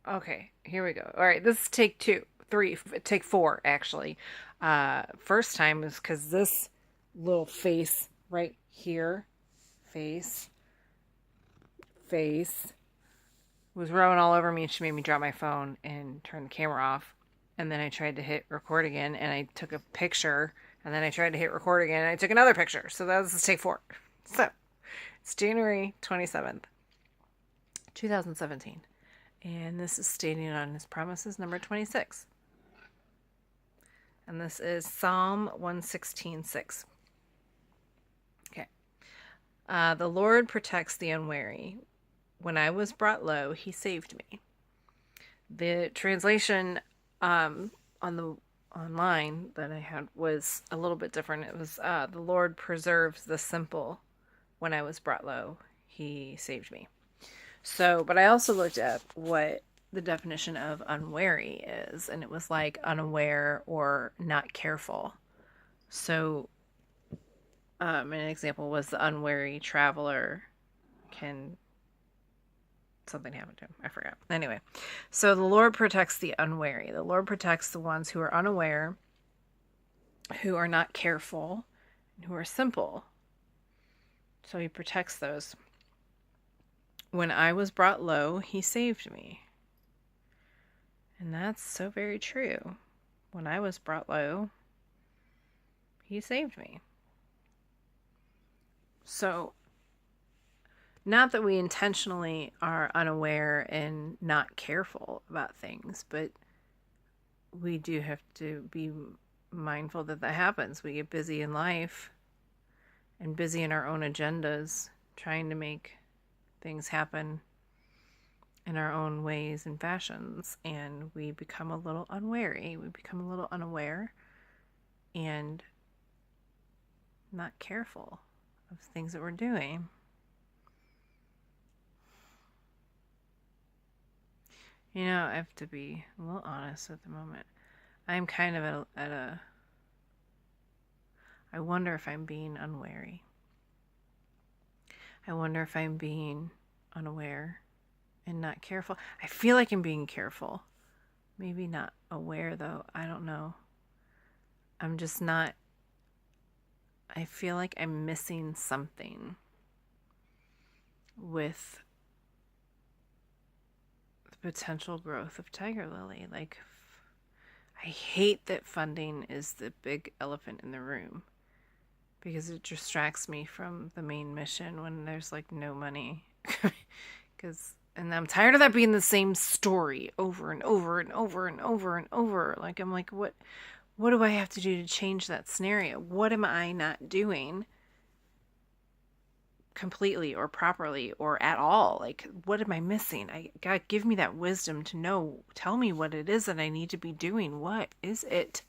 Okay, here we go. All right, this is take four, actually. First time is because this little face right here, face, face, was rowing all over me, and she made me drop my phone and turn the camera off. And then I tried to hit record again, and I took a picture, and then I tried to hit record again, and I took another picture. So that was take four. So it's January 27th, 2017. And this is stating on his promises, number 26. And this is Psalm 116:6. Okay. The Lord protects the unwary. When I was brought low, he saved me. The translation on the online that I had was a little bit different. It was the Lord preserves the simple. When I was brought low, he saved me. So, but I also looked at what the definition of unwary is, and it was like unaware or not careful. So, an example was the unwary traveler can something happen to him. I forgot. Anyway, so the Lord protects the unwary. The Lord protects the ones who are unaware, who are not careful, and who are simple. So he protects those. When I was brought low, he saved me. And that's so very true. When I was brought low, he saved me. So, not that we intentionally are unaware and not careful about things, but we do have to be mindful that that happens. We get busy in life and busy in our own agendas, trying to make things happen in our own ways and fashions, and we become a little unwary. We become a little unaware and not careful of things that we're doing. You know, I have to be a little honest at the moment. I'm kind of at a I wonder if I'm being unwary. I wonder if I'm being unaware and not careful. I feel like I'm being careful. Maybe not aware, though. I don't know. I'm just not. I feel like I'm missing something with the potential growth of Tiger Lily. Like, I hate that funding is the big elephant in the room because it distracts me from the main mission when there's like no money. And I'm tired of that being the same story over and over and over and over and over. Like, I'm like, what do I have to do to change that scenario? What am I not doing completely or properly or at all? Like, what am I missing? God, give me that wisdom to know. Tell me what it is that I need to be doing. What is it?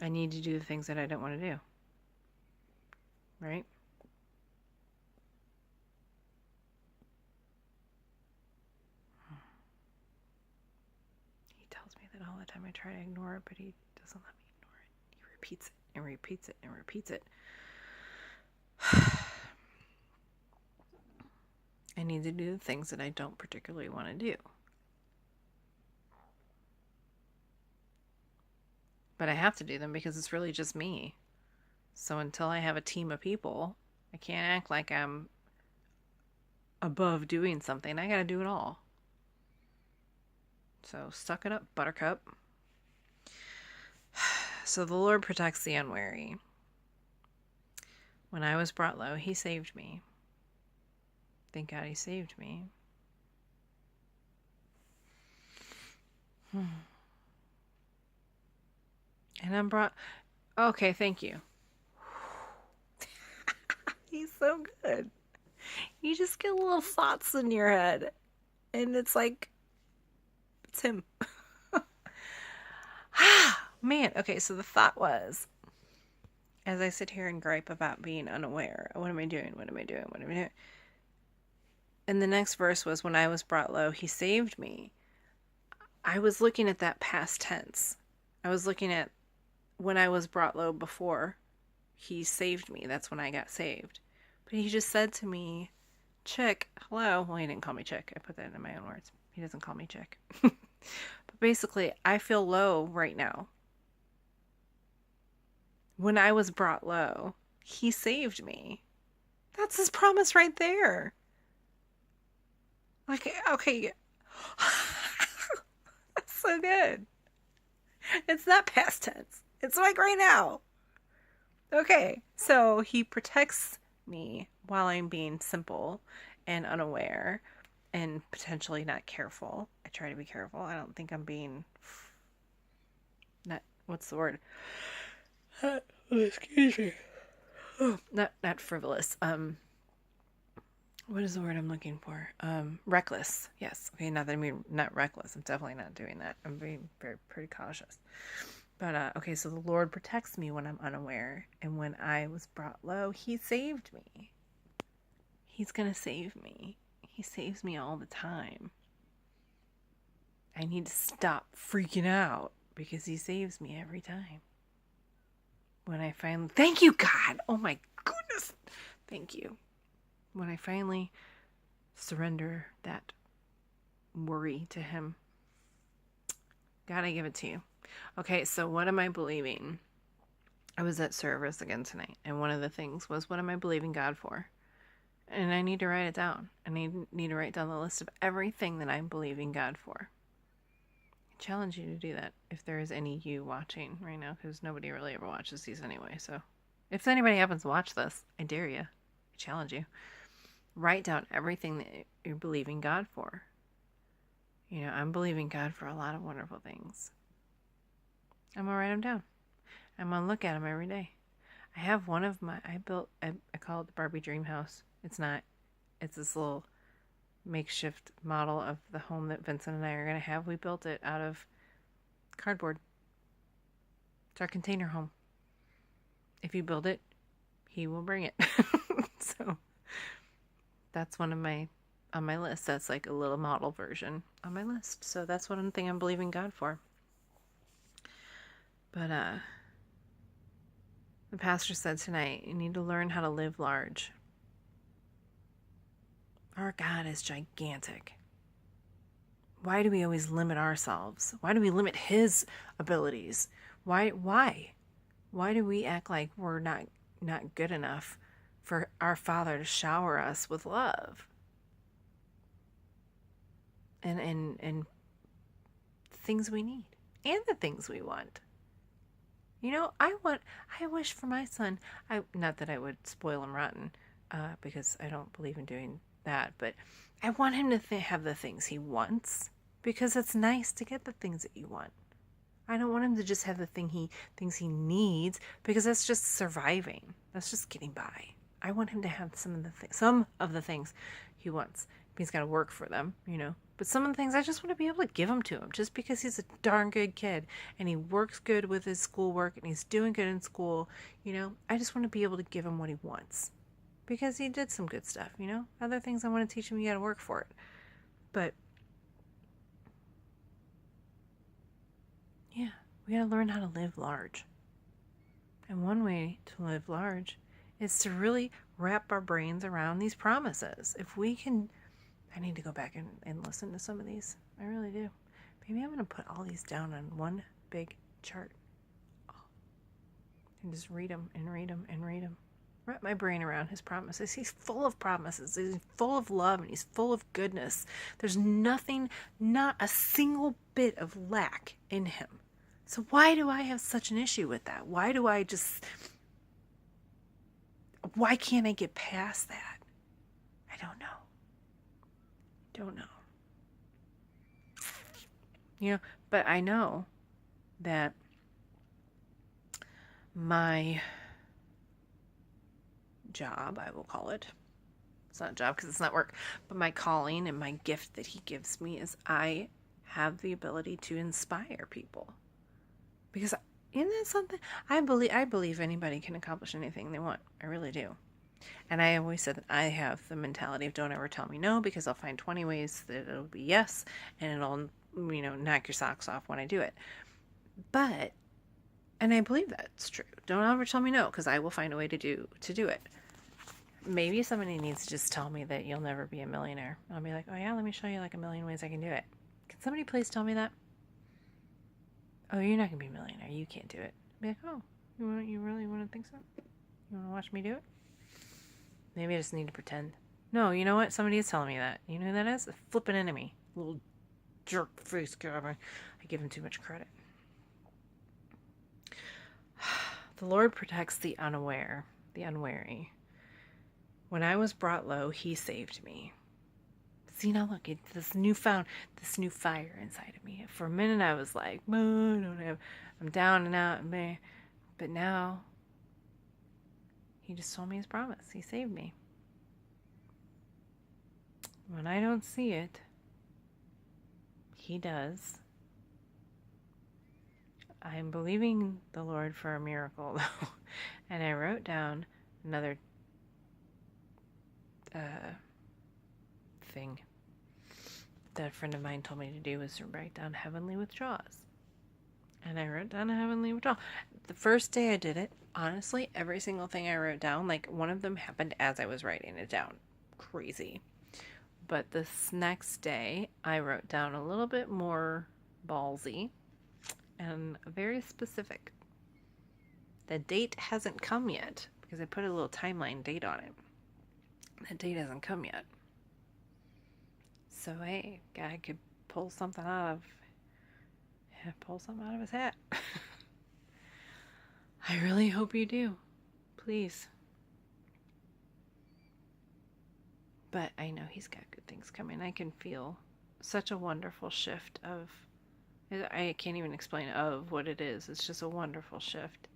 I need to do the things that I don't want to do. Right? He tells me that all the time. I try to ignore it, but he doesn't let me ignore it. He repeats it and repeats it and repeats it. I need to do the things that I don't particularly want to do. But I have to do them because it's really just me. So until I have a team of people, I can't act like I'm above doing something. I gotta do it all. So suck it up, buttercup. So the Lord protects the unwary. When I was brought low, he saved me. Thank God he saved me. And I'm brought... Okay, thank you. He's so good. You just get little thoughts in your head. And it's like... It's him. Man, okay, so the thought was... As I sit here and gripe about being unaware, what am I doing? What am I doing? What am I doing? And the next verse was, when I was brought low, he saved me. I was looking at that past tense. I was looking at when I was brought low before he saved me. That's when I got saved. But he just said to me Chick, hello. Well, he didn't call me Chick. I put that in my own words. He doesn't call me Chick. But basically, I feel low right now. When I was brought low, he saved me. That's his promise right there. Like, okay. That's so good. It's not past tense. It's like right now. Okay, so he protects me while I'm being simple and unaware and potentially not careful. I try to be careful. I don't think I'm being not, what's the word? Excuse me. Not frivolous. What is the word I'm looking for? Reckless. Yes. Okay, not that I mean not reckless. I'm definitely not doing that. I'm being pretty cautious. But okay, so the Lord protects me when I'm unaware, and when I was brought low, he saved me. He's gonna save me. He saves me all the time. I need to stop freaking out because he saves me every time. When I finally, thank you, God. Oh my goodness. Thank you. When I finally surrender that worry to him, God, I give it to you. Okay, so what am I believing? I was at service again tonight, and one of the things was, what am I believing God for? And I need to write it down. I need to write down the list of everything that I'm believing God for. I challenge you to do that if there is any you watching right now, because nobody really ever watches these anyway. So if anybody happens to watch this, I dare you. I challenge you. Write down everything that you're believing God for. You know, I'm believing God for a lot of wonderful things. I'm going to write them down. I'm going to look at them every day. I have one of my, I call it the Barbie Dream House. It's this little makeshift model of the home that Vincent and I are going to have. We built it out of cardboard. It's our container home. If you build it, he will bring it. So that's one of on my list. That's like a little model version on my list. So that's one thing I'm believing God for. But the pastor said tonight, you need to learn how to live large. Our God is gigantic. Why do we always limit ourselves? Why do we limit his abilities? Why do we act like we're not good enough for our Father to shower us with love? And things we need and the things we want. You know, I wish for my son, not that I would spoil him rotten, because I don't believe in doing that, but I want him to have the things he wants, because it's nice to get the things that you want. I don't want him to just have the things he needs, because that's just surviving. That's just getting by. I want him to have some of the things he wants. He's got to work for them, you know. But some of the things I just want to be able to give him to him, just because he's a darn good kid and he works good with his schoolwork and he's doing good in school, you know. I just want to be able to give him what he wants, because he did some good stuff, you know. Other things I want to teach him, you got to work for it. But yeah, we got to learn how to live large. And one way to live large is to really wrap our brains around these promises. If we can, I need to go back and listen to some of these. I really do. Maybe I'm going to put all these down on one big chart. And just read them and read them and read them. Wrap my brain around his promises. He's full of promises. He's full of love and he's full of goodness. There's nothing, not a single bit of lack in him. So why do I have such an issue with that? Why can't I get past that? I don't know. You know, but I know that my job, I will call it, it's not a job because it's not work, but my calling and my gift that he gives me is I have the ability to inspire people. Because isn't that something? I believe anybody can accomplish anything they want. I really do. And I always said that I have the mentality of don't ever tell me no, because I'll find 20 ways that it'll be yes, and it'll, you know, knock your socks off when I do it. But, and I believe that's true. Don't ever tell me no, because I will find a way to do it. maybe somebody needs to just tell me that you'll never be a millionaire. I'll be like, oh yeah, let me show you like a million ways I can do it. Can somebody please tell me that? Oh, you're not gonna be a millionaire. You can't do it. I'll be like, oh, you really want to think so? You want to watch me do it? Maybe I just need to pretend. No, you know what? Somebody is telling me that. You know who that is? A flippin' enemy. Little jerk face guy. I give him too much credit. The Lord protects the unaware, the unwary. When I was brought low, he saved me. See, now look, it's this new fire inside of me. For a minute, I was like, I'm down and out, but now, he just told me his promise. He saved me. When I don't see it, he does. I'm believing the Lord for a miracle, though. And I wrote down another thing that a friend of mine told me to do was to write down heavenly withdrawals. And I wrote down a heavenly withdrawal. The first day I did it, honestly, every single thing I wrote down, like one of them happened as I was writing it down. Crazy. But this next day, I wrote down a little bit more ballsy and very specific. The date hasn't come yet because I put a little timeline date on it. That date hasn't come yet. So hey, guy could pull something out of his hat. I really hope you do. Please. But I know he's got good things coming. I can feel such a wonderful shift of, I can't even explain of what it is. It's just a wonderful shift.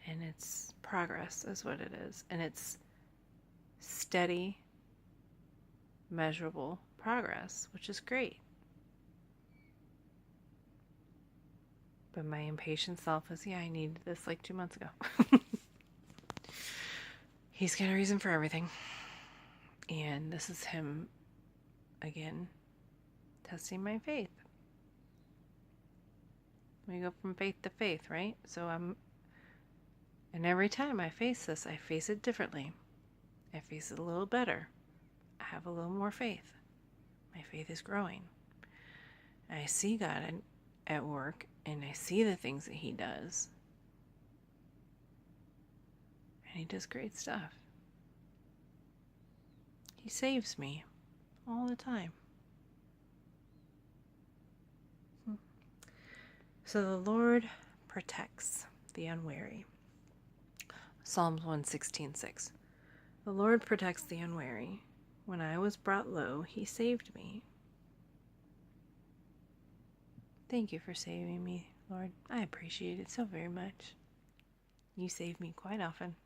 And it's progress is what it is. And it's steady, measurable progress, which is great. But my impatient self is, I needed this like 2 months ago. He's got a reason for everything. And this is him, again, testing my faith. We go from faith to faith, right? And every time I face this, I face it differently. I face it a little better. I have a little more faith. My faith is growing. I see God at work, and I see the things that he does. And he does great stuff. He saves me all the time. So the Lord protects the unwary. Psalms 116:6. The Lord protects the unwary. When I was brought low, he saved me. Thank you for saving me, Lord. I appreciate it so very much. You save me quite often.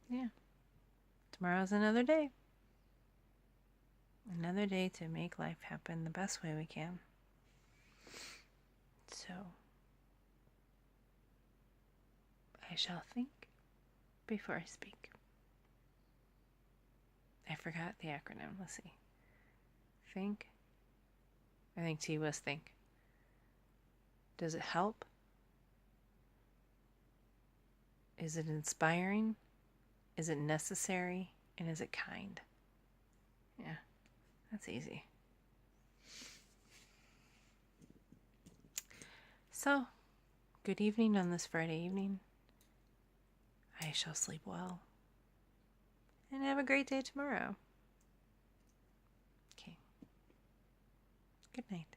Yeah. Tomorrow's another day. Another day to make life happen the best way we can. So, I shall think before I speak. I forgot the acronym. Let's see. Think. I think T was think. Does it help? Is it inspiring? Is it necessary? And is it kind? Yeah, that's easy. So, good evening on this Friday evening. I shall sleep well. And have a great day tomorrow. Okay. Good night.